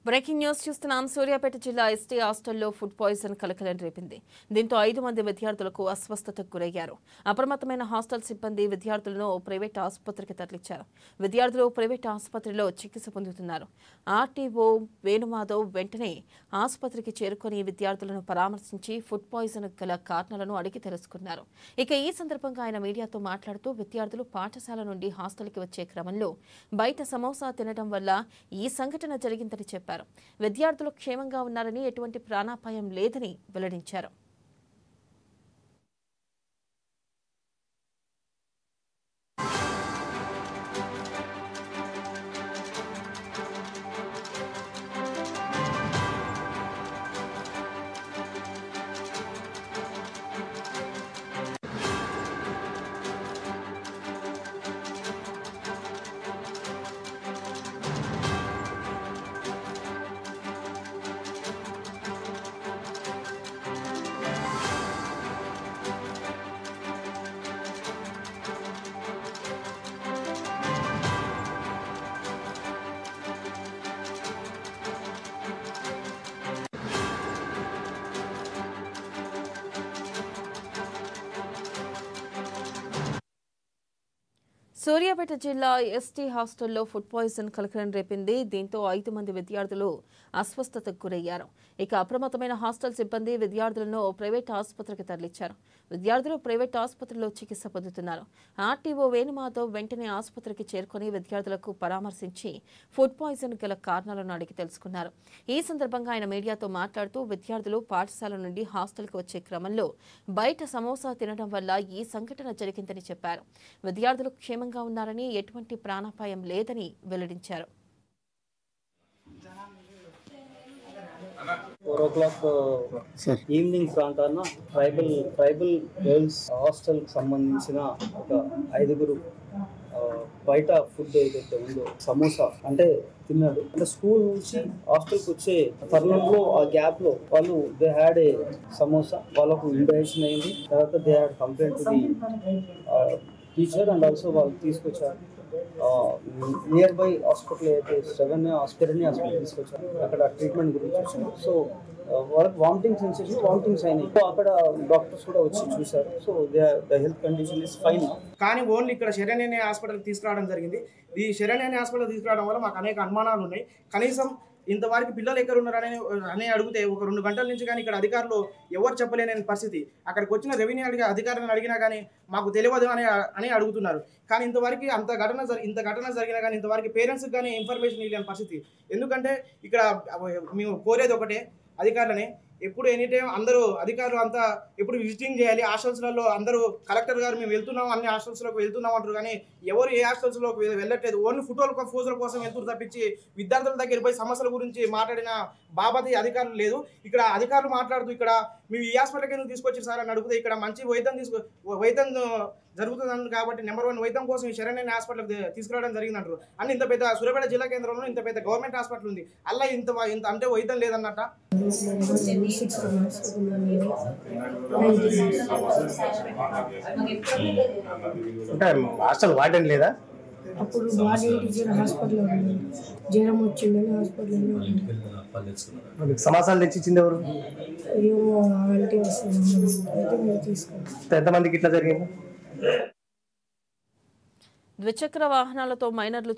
Breaking news చూస్తున్నాం. సూర్యాపేట జిల్లా ST హాస్టల్లో ఫుడ్ పాయిజన్ కలకలం రేపింది. దీంతో 5 మంది విద్యార్థులకు అస్వస్థతకు గురయ్యారు. అప్రమత్తమైన హాస్టల్ సిబ్బంది విద్యార్థులను ప్రైవేట్ ఆసుపత్రికి తరలించారు. విద్యార్థులు ప్రైవేట్ ఆసుపత్రిలో చికిత్స పొందుతున్నారు. ఆర్టీఓ వేణుమాధవ్ వెంటనే ఆసుపత్రికి చేరుకుని విద్యార్థులను పరామర్శించి ఫుడ్ పాయిజన్ గల కారణాలను అడిగి తెలుసుకున్నారు. ఇక ఈ సందర్భంగా ఆయన మీడియాతో మాట్లాడుతూ విద్యార్థులు పాఠశాల నుండి హాస్టల్కి వచ్చే క్రమంలో బయట సమోసా తినడం వల్ల ఈ సంఘటన జరిగిందని చెప్పారు. విద్యార్థులు క్షేమంగా ఉన్నారని, ఎటువంటి ప్రాణాపాయం లేదని వెల్లడించారు. సూర్యాపేట జిల్లా ఎస్టీ హాస్టల్లో ఫుడ్ పాయిజన్ కలకలం రేపింది. దీంతో 5 మంది విద్యార్థులు అస్వస్థతకు గురయ్యారు. ఇక అప్రమత్తమైన హాస్టల్ సిబ్బంది విద్యార్థులను ప్రైవేట్ ఆసుపత్రికి తరలించారు. విద్యార్థులు ప్రైవేట్ ఆసుపత్రిలో చికిత్స పొందుతున్నారు. ఆర్టీఓ వేణుమాధవ్ వెంటనే ఆసుపత్రికి చేరుకుని విద్యార్థులకు పరామర్శించి ఫుడ్ పాయిజన్ గల కారణాలను అడిగి తెలుసుకున్నారు. ఈ సందర్భంగా ఆయన మీడియాతో మాట్లాడుతూ విద్యార్థులు పాఠశాల నుండి హాస్టల్కి వచ్చే క్రమంలో బయట సమోసా తినడం వల్ల ఈ సంఘటన జరిగిందని చెప్పారు. విద్యార్థులు క్షేమంగా ఉన్నారని, ఎటువంటి ప్రాణాపాయం లేదని వెల్లడించారు. 4 ఈవినింగ్ ప్రాంతాన ట్రైబల్ గర్ల్స్ హాస్టల్ సంబంధించిన ఒక 5గురు బయట ఫుడ్ ఏదైతే ఉందో సమోసా అంటే తిన్నాడు. అంటే స్కూల్ నుంచి హాస్టల్కి వచ్చే తరుణంలో ఆ గ్యాప్ లో వాళ్ళు దే హ్యాడ్ ఏ సమోసా, వాళ్ళకు ఇండైజెషన్ అయింది. తర్వాత they had complaint to the teacher and also వాళ్ళు తీసుకొచ్చారు నియర్ బై హాస్పిటల్ అయితే స్టెవెన్ హాస్పిటల్ తీసుకొచ్చారు. అక్కడ ట్రీట్మెంట్ గురించి వచ్చారు. సో వాళ్ళకి వామిటింగ్స్ అయినాయి. సో అక్కడ డాక్టర్స్ కూడా వచ్చి చూశారు. So the health condition is fine. కానీ ఓన్లీ ఇక్కడ శరణ్య హాస్పిటల్కి తీసుకురావడం జరిగింది. ఈ శరణ్య హాస్పిటల్ తీసుకురావడం వల్ల మాకు అనేక అనుమానాలు ఉన్నాయి. కనీసం ఇంతవరకు పిల్లలు ఎక్కడ ఉన్నారని అడిగితే ఒక 2 గంటల నుంచి కానీ ఇక్కడ అధికారులు ఎవరు చెప్పలేని పరిస్థితి. అక్కడికి వచ్చిన రెవెన్యూ అధికారులను అడిగినా కానీ మాకు తెలియదు అని అడుగుతున్నారు. కానీ ఇంతవరకు ఇంత ఘటన జరిగినా కానీ ఇంతవరకు పేరెంట్స్కి కానీ ఇన్ఫర్మేషన్ ఇవ్వలేని పరిస్థితి. ఎందుకంటే ఇక్కడ మేము కోరేది ఒకటే, అధికారులని ఎప్పుడు ఎనీ టైం అందరూ అధికారులు అంతా ఎప్పుడు విజిటింగ్ చేయాలి. హాస్టల్స్లలో అందరూ కలెక్టర్ గారు మేము వెళ్తున్నాం, అన్ని హాస్టల్స్లోకి వెళ్తున్నాం అంటారు. కానీ ఎవరు ఏ హాస్టల్స్లోకి వెళ్ళట్లేదు. ఓన్లీ ఫోజుల కోసం వెళ్తురు తప్పించి విద్యార్థుల దగ్గర పోయి సమస్యల గురించి మాట్లాడిన బాబతి అధికారులు లేదు. ఇక్కడ అధికారులు మాట్లాడుతూ ఇక్కడ మేము ఈ హాస్పిటల్కి ఎందుకు తీసుకొచ్చారు సార్ అని అడిగితే ఇక్కడ మంచి వైద్యం జరుగుతుంది కాబట్టి నెంబర్ 1 వైద్యం కోసం ఈ శరణ్య హాస్పిటల్కి తీసుకురావడం జరిగింది అంటారు. అని ఇంత పెద్ద సూర్యాపేట జిల్లా కేంద్రంలో ఇంత పెద్ద గవర్నమెంట్ హాస్పిటల్ ఉంది, అలా ఇంత అంటే వైద్యం లేదన్నట్ట. హాస్టల్ వార్డెన్ లేదా? అప్పుడు వార్డెన్ టీచర్ హాస్పిటల్లో ఉంది, జ్వరం వచ్చిందని హాస్పిటల్లో సమాసాలు తెచ్చిచ్చింది ఎవరు? ఏమో అంటే వస్తుంది మీరు తీసుకోండి. ఎంతమందికి ఇట్లా జరిగింది? ద్విచక్ర వాహనాలతో మైనర్లు